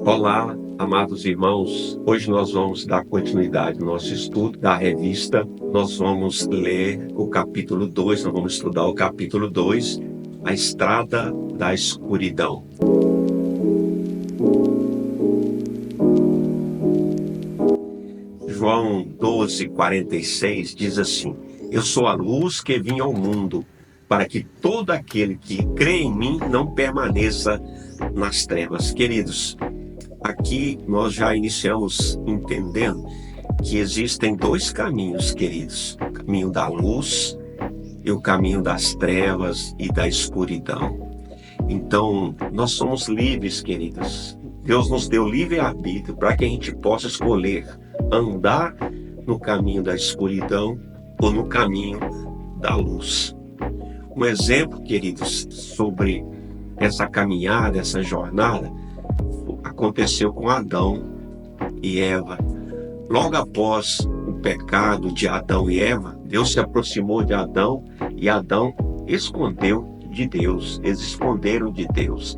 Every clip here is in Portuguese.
Olá, amados irmãos. Hoje nós vamos dar continuidade ao nosso estudo da revista. Nós vamos ler o capítulo 2, nós vamos estudar o capítulo 2, A Estrada da Escuridão. João 12:46 diz assim: Eu sou a luz que vim ao mundo, para que todo aquele que crê em mim não permaneça nas trevas. Queridos, aqui nós já iniciamos entendendo que existem dois caminhos, queridos: o caminho da luz e o caminho das trevas e da escuridão. Então, nós somos livres, queridos. Deus nos deu livre-arbítrio para que a gente possa escolher andar no caminho da escuridão ou no caminho da luz. Um exemplo, queridos, sobre essa caminhada, essa jornada, aconteceu com Adão e Eva. Logo após o pecado de Adão e Eva, Deus se aproximou de Adão e Adão escondeu de Deus. Eles esconderam de Deus.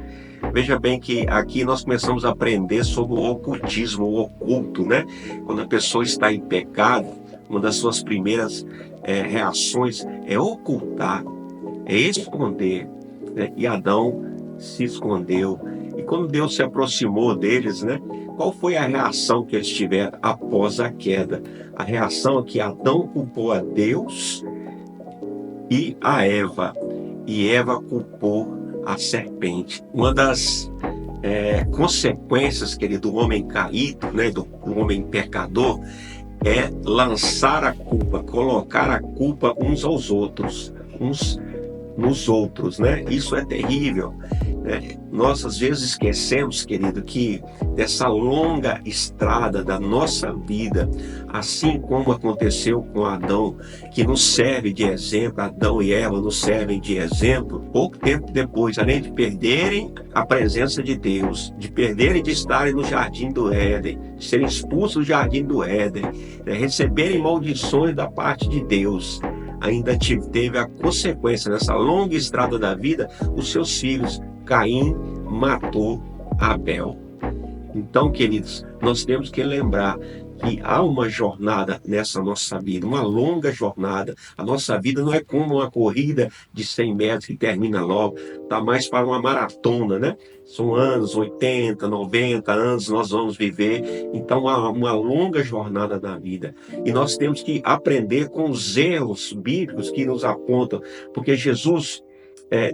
Veja bem que aqui nós começamos a aprender sobre o ocultismo, o oculto, né? Quando a pessoa está em pecado, uma das suas primeiras reações é ocultar, é esconder, né? E Adão se escondeu. E quando Deus se aproximou deles, né? Qual foi a reação que eles tiveram após a queda? A reação é que Adão culpou a Deus e a Eva. E Eva culpou a serpente. Uma das consequências, querido, do homem caído, né? Do homem pecador, é lançar a culpa, colocar a culpa uns aos outros, uns nos outros, né? Isso é terrível, né? Nós às vezes esquecemos, querido, que dessa longa estrada da nossa vida, assim como aconteceu com Adão, que nos serve de exemplo, Adão e Eva nos servem de exemplo, pouco tempo depois, além de perderem a presença de Deus, de perderem de estarem no jardim do Éden, de serem expulsos do jardim do Éden, né? Receberem maldições da parte de Deus, ainda teve a consequência nessa longa estrada da vida, os seus filhos. Caim matou Abel. Então, queridos, nós temos que lembrar que há uma jornada nessa nossa vida, uma longa jornada. A nossa vida não é como uma corrida de 100 metros que termina logo, está mais para uma maratona, né? São anos, 80, 90 anos nós vamos viver. Então há uma longa jornada na vida. E nós temos que aprender com os erros bíblicos que nos apontam, porque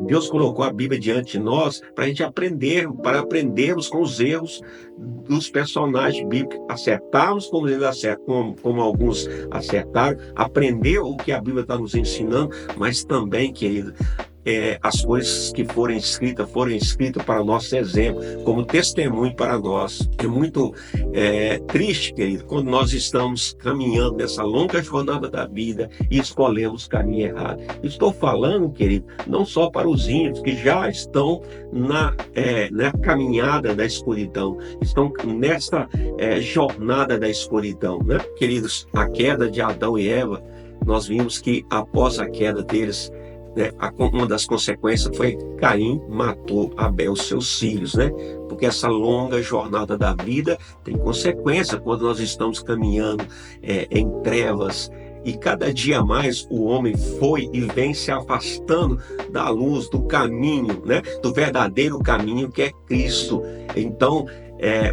Deus colocou a Bíblia diante de nós para a gente aprender, para aprendermos com os erros dos personagens bíblicos, acertarmos como eles acertam, como alguns acertaram, aprender o que a Bíblia está nos ensinando, mas também, querido, as coisas que foram escritas para nosso exemplo, como testemunho para nós. É muito triste, querido, quando nós estamos caminhando nessa longa jornada da vida e escolhemos o caminho errado. Estou falando, querido, não só para os ímpios que já estão na caminhada da escuridão, estão nessa jornada da escuridão, né? Queridos, a queda de Adão e Eva, nós vimos que após a queda deles, uma das consequências foi que Caim matou Abel, seus filhos, né? Porque essa longa jornada da vida tem consequência quando nós estamos caminhando em trevas. E cada dia mais o homem foi e vem se afastando da luz, do caminho, né? Do verdadeiro caminho que é Cristo. Então,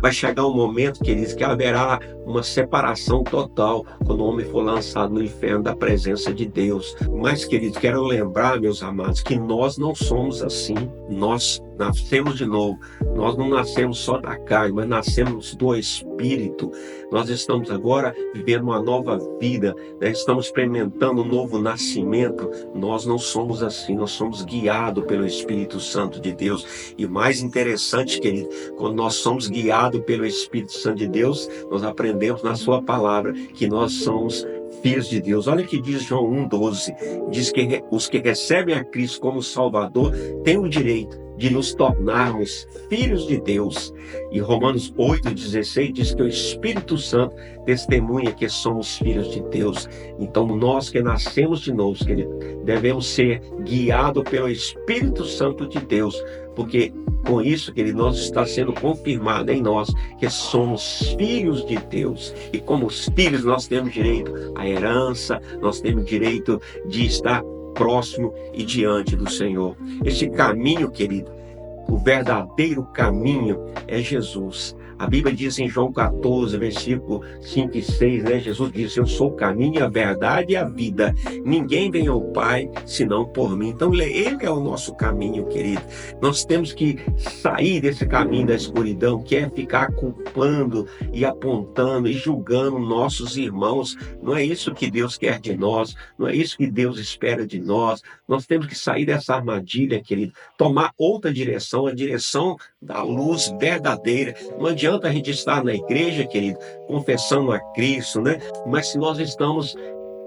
vai chegar um momento, queridos, que haverá uma separação total quando o homem for lançado no inferno da presença de Deus. Mas, queridos, quero lembrar, meus amados, que nós não somos assim. Nós nascemos de novo. Nós não nascemos só da carne, mas nascemos do Espírito. Nós estamos agora vivendo uma nova vida, né? Estamos experimentando um novo nascimento. Nós não somos assim, nós somos guiados pelo Espírito Santo de Deus. E o mais interessante, querido, quando nós somos guiados pelo Espírito Santo de Deus, nós aprendemos na sua palavra que nós somos filhos de Deus. Olha o que diz João 1,12. Diz que os que recebem a Cristo como Salvador têm o direito de nos tornarmos filhos de Deus. E Romanos 8,16 diz que o Espírito Santo testemunha que somos filhos de Deus. Então nós que nascemos de novo, querido, devemos ser guiados pelo Espírito Santo de Deus, porque com isso, querido, nós está sendo confirmado em nós que somos filhos de Deus. E como filhos nós temos direito à herança, nós temos direito de estar próximo e diante do Senhor. Este caminho, querido, o verdadeiro caminho é Jesus. A Bíblia diz em João 14, versículo 5 e 6, né? Jesus disse: eu sou o caminho, a verdade e a vida. Ninguém vem ao Pai senão por mim. Então ele é o nosso caminho, querido. Nós temos que sair desse caminho da escuridão, que é ficar culpando e apontando e julgando nossos irmãos. Não é isso que Deus quer de nós, não é isso que Deus espera de nós. Nós temos que sair dessa armadilha, querido, tomar outra direção, a direção da luz verdadeira. Não adianta a gente estar na igreja, querido, confessando a Cristo, né? Mas se nós estamos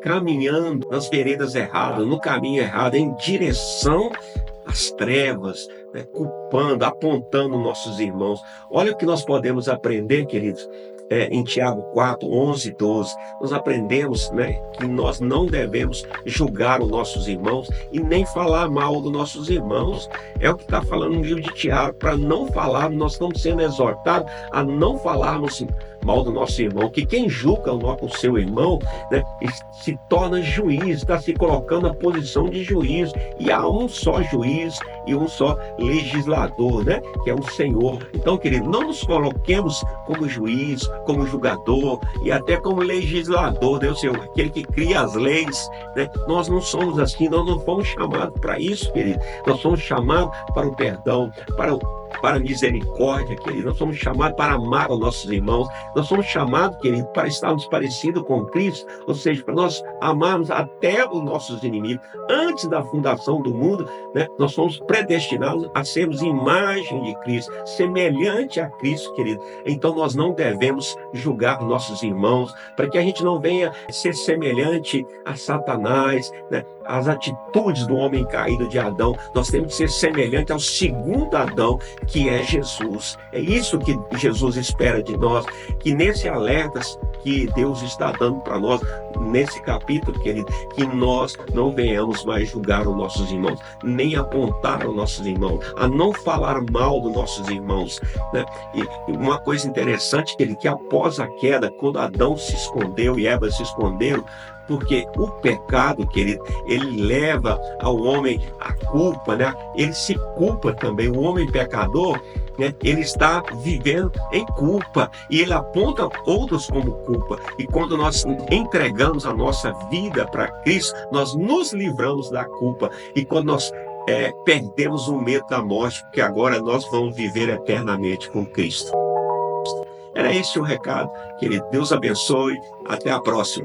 caminhando nas veredas erradas, no caminho errado, em direção às trevas, né? Culpando, apontando nossos irmãos. Olha o que nós podemos aprender, queridos. Em Tiago 4, 11 e 12, nós aprendemos, né, que nós não devemos julgar os nossos irmãos e nem falar mal dos nossos irmãos. É o que está falando no livro de Tiago, para não falar, nós estamos sendo exortados a não falarmos mal do nosso irmão, que quem julga o seu irmão, né, se torna juiz, está se colocando na posição de juiz, e há um só juiz e um só legislador, né, que é o Senhor. Então, querido, não nos coloquemos como juiz, como julgador e até como legislador, né, aquele que cria as leis, né? Nós não somos assim, nós não fomos chamados para isso, querido. Nós somos chamados para o perdão, para a misericórdia, querido. Nós somos chamados para amar os nossos irmãos. Nós somos chamados, querido, para estarmos parecidos com Cristo, ou seja, para nós amarmos até os nossos inimigos. Antes da fundação do mundo, né, nós somos predestinados a sermos imagem de Cristo, semelhante a Cristo, querido. Então nós não devemos julgar nossos irmãos, para que a gente não venha ser semelhante a Satanás, né? As atitudes do homem caído de Adão. Nós temos que ser semelhante ao segundo Adão, que é Jesus. É isso que Jesus espera de nós, que nesse alerta que Deus está dando para nós, nesse capítulo, querido, que nós não venhamos mais julgar os nossos irmãos, nem apontar os nossos irmãos, a não falar mal dos nossos irmãos, né? E uma coisa interessante, querido, que após a queda, quando Adão se escondeu e Eva se esconderam, porque o pecado, querido, ele leva ao homem a culpa, né? Ele se culpa também. O homem pecador, né, ele está vivendo em culpa e ele aponta outros como culpa. E quando nós entregamos a nossa vida para Cristo, nós nos livramos da culpa. E quando nós perdemos o medo da morte, porque agora nós vamos viver eternamente com Cristo. Era esse o recado, querido. Deus abençoe. Até a próxima.